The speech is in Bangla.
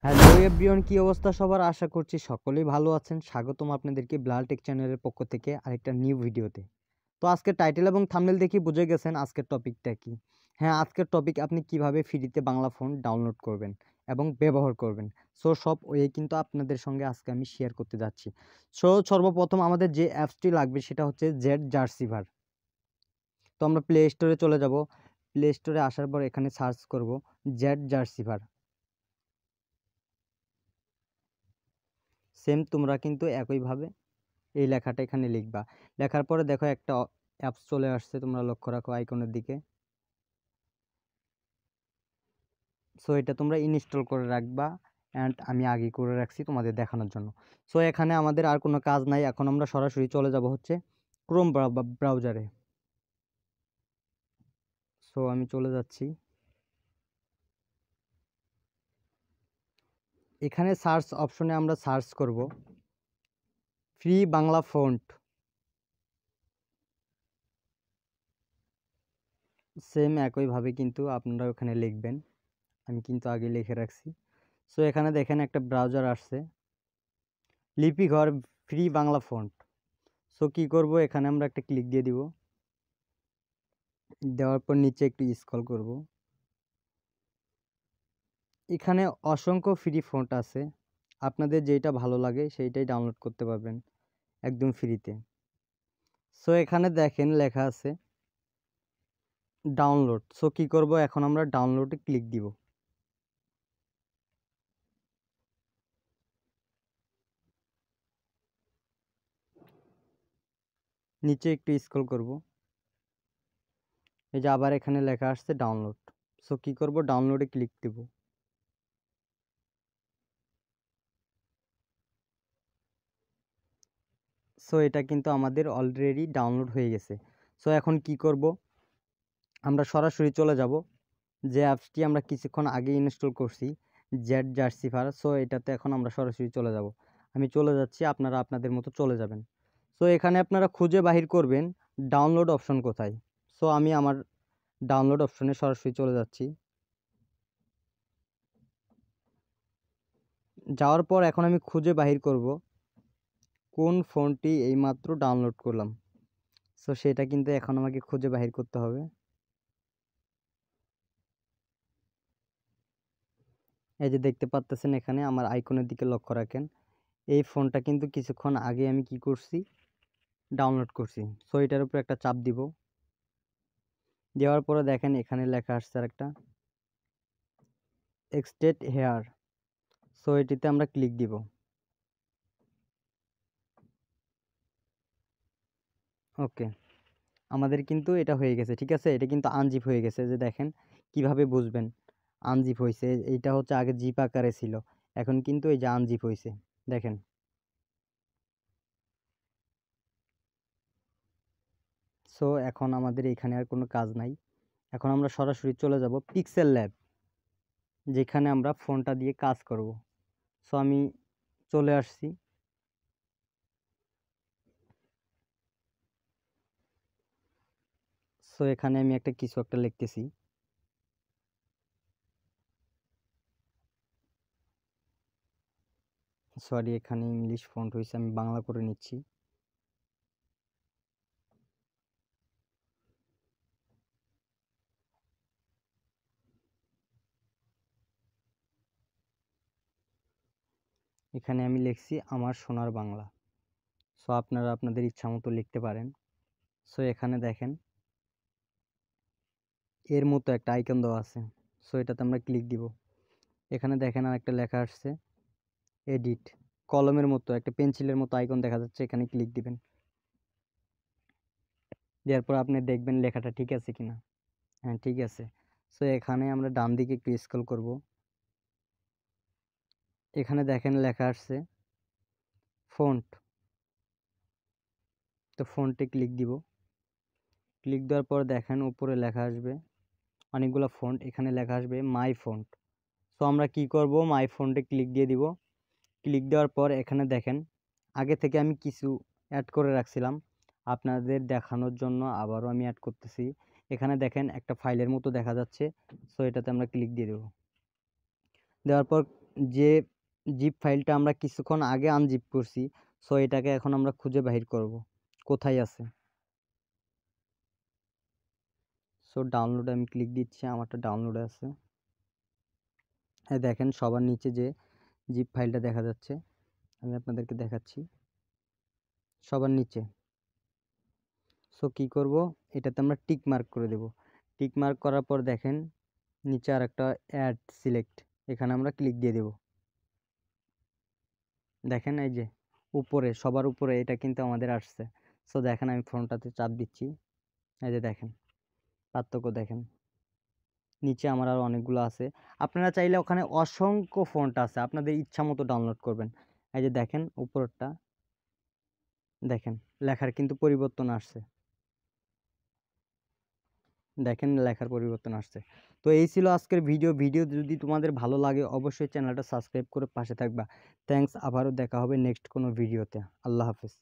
হ্যালো এভরিওয়ান, কি অবস্থা সবার? আশা করছি সকলেই ভালো আছেন। স্বাগতম আপনাদেরকে ব্লালটেক চ্যানেলের পক্ষ থেকে আরেকটা নিউ ভিডিওতে। তো আজকের টাইটেল এবং থাম্বনেল দেখে বুঝে গেছেন আজকের টপিকটা কি। হ্যাঁ, আজকের টপিক আপনি কিভাবে ফ্রিতে বাংলা ফোন ডাউনলোড করবেন এবং ব্যবহার করবেন। সো সব ওয়ে কিন্তু আপনাদের সঙ্গে আজকে আমি শেয়ার করতে যাচ্ছি। সো সর্বপ্রথম আমাদের যে অ্যাপসটি লাগবে সেটা হচ্ছে জেড জার্সিভার। তো আমরা প্লে স্টোরে চলে যাব। প্লে স্টোরে আসার পর এখানে সার্চ করব জেড জার্সিভার। সেম তোমরা কিন্তু একইভাবে এই লেখাটা এখানে লিখবা। লেখার পরে দেখো একটা অ্যাপস চলে আসছে, তোমরা লক্ষ্য রাখো আইকনের দিকে। সো এটা তোমরা ইনস্টল করে রাখবা, অ্যান্ড আমি আগে করে রাখছি তোমাদের দেখানোর জন্য। সো এখানে আমাদের আর কোনো কাজ নাই, এখন আমরা সরাসরি চলে যাব হচ্ছে ক্রোম ব্রাউজারে। সো আমি চলে যাচ্ছি। এখানে সার্চ অপশনে আমরা সার্চ করব ফ্রি বাংলা ফন্ট। সেম একইভাবে কিন্তু আপনারা ওখানে লিখবেন, আমি কিন্তু আগে লিখে রাখছি। সো এখানে দেখেন একটা ব্রাউজার আসছে, Lipighar free Bangla font. So কী করব, এখানে আমরা একটা ক্লিক দিয়ে দিব। দেওয়ার পর নিচে একটু স্ক্রল করব। এখানে অসংখ্য ফ্রি ফন্ট আছে, আপনাদের যেটা ভালো লাগে সেইটাই ডাউনলোড করতে পারবেন একদম ফ্রিতে। সো এখানে দেখেন লেখা আছে ডাউনলোড। সো কী করব, এখন আমরা ডাউনলোডে ক্লিক দিব। নিচে একটু স্ক্রল করব, এই যে আবার এখানে লেখা আসছে ডাউনলোড। সো কী করব, ডাউনলোডে ক্লিক দেব। সো এটা কিন্তু আমাদের অলরেডি ডাউনলোড হয়ে গেছে। সো এখন কি করব, আমরা সরাসরি চলে যাব যে অ্যাপসটি আমরা কিছুক্ষণ আগে ইনস্টল করছি, জেড জার্সিভার। সো এটাতে এখন আমরা সরাসরি চলে যাব। আমি চলে যাচ্ছি, আপনারা আপনাদের মতো চলে যাবেন। সো এখানে আপনারা খুঁজে বাহির করবেন ডাউনলোড অপশন কোথায়। সো আমি আমার ডাউনলোড অপশনে সরাসরি চলে যাচ্ছি। যাওয়ার পর এখন আমি খুঁজে বাহির করব কোন ফোনটি এইমাত্র ডাউনলোড করলাম। সো সেটা কিন্তু এখন আমাকে খুঁজে বাহির করতে হবে। এই যে দেখতে পাচ্ছেন, এখানে আমার আইকনের দিকে লক্ষ্য রাখেন। এই ফোনটা কিন্তু কিছুক্ষণ আগে আমি কি করছি, ডাউনলোড করছি। সো এটার উপর একটা চাপ দিব। দেওয়ার পরে দেখেন এখানে লেখা আসছে আর একটা এক্সটেড হেয়ার। সো এটিতে আমরা ক্লিক দিব। ওকে, আমাদের কিন্তু এটা হয়ে গেছে। ঠিক আছে, এটা কিন্তু আনজিপ হয়ে গেছে। যে দেখেন কিভাবে বুঝবেন আনজিপ হয়েছে, এইটা হচ্ছে আগে জিপ আকারে ছিল, এখন কিন্তু এই যে আনজিপ হয়েছে দেখেন। সো এখন আমাদের এখানে আর কোনো কাজ নাই, এখন আমরা সরাসরি চলে যাব পিক্সেল ল্যাব, যেখানে আমরা ফোনটা দিয়ে কাজ করব। সো আমি চলে আসছি। সো এখানে আমি একটা কিছু একটা লিখতেছি। সরি, এখানে ইংলিশ ফন্ট হয়েছে, আমি বাংলা করে নিচ্ছি। এখানে আমি লিখছি আমার সোনার বাংলা। সো আপনারা আপনাদের ইচ্ছা মতো লিখতে পারেন। সো এখানে দেখেন এর মতো একটা আইকন দেওয়া আছে। সো এটাতে আমরা ক্লিক দিব। এখানে দেখেন আর একটা লেখা আসছে এডিট, কলমের মতো একটা পেন্সিলের মতো আইকন দেখা যাচ্ছে, এখানে ক্লিক দিবেন। দেওয়ার পর আপনি দেখবেন লেখাটা ঠিক আছে কিনা। হ্যাঁ, ঠিক আছে। সো এখানে আমরা ডান দিকে একটু স্ক্রল করব। এখানে দেখেন লেখা আসছে ফন্ট। তো ফন্টে ক্লিক দিব। ক্লিক দেওয়ার পর দেখেন উপরে লেখা আসবে অনেকগুলো ফন্ট, এখানে লেখা আসবে মাই ফন্ট। সো আমরা কি করব, মাই ফন্টে ক্লিক দিয়ে দিব। ক্লিক দেওয়ার পর এখানে দেখেন আগে থেকে আমি কিছু অ্যাড করে রাখছিলাম, আপনাদের দেখানোর জন্য আবারও আমি অ্যাড করতেছি। এখানে দেখেন একটা ফাইলের মতো দেখা যাচ্ছে। সো এটাতে আমরা ক্লিক দিয়ে দেব। দেওয়ার পর যে জিপ ফাইলটা আমরা কিছুক্ষণ আগে আনজিপ করছি, সো এটাকে এখন আমরা খুঁজে বাহির করব কোথায় আছে। সো ডাউনলোডে আমি ক্লিক দিচ্ছি, আমারটা ডাউনলোডে আছে। হ্যাঁ দেখেন সবার নিচে যে জিপ ফাইলটা দেখা যাচ্ছে, আমি আপনাদেরকে দেখাচ্ছি সবার নিচে। সো কী করব, এটাতে আমরা টিক মার্ক করে দেব। টিক মার্ক করার পর দেখেন নিচে আর একটা অ্যাড সিলেক্ট, এখানে আমরা ক্লিক দিয়ে দেব। দেখেন এই যে উপরে সবার উপরে এটা কিন্তু আমাদের আসছে। সো দেখেন আমি ফোনটাতে চাপ দিচ্ছি, এই যে দেখেন পার্থক্য দেখেন। নিচে আমার আরও অনেকগুলো আছে, আপনারা চাইলে ওখানে অসংখ্য ফন্ট আছে, আপনাদের ইচ্ছা মতো ডাউনলোড করবেন। এই যে দেখেন উপরেরটা দেখেন লেখার কিন্তু পরিবর্তন আসছে, দেখেন লেখার পরিবর্তন আসছে। তো এই ছিল আজকের ভিডিও। ভিডিও যদি তোমাদের ভালো লাগে অবশ্যই চ্যানেলটা সাবস্ক্রাইব করে পাশে থাকবা। থ্যাঙ্কস, আবারও দেখা হবে নেক্সট কোনো ভিডিওতে। আল্লাহ হাফেজ।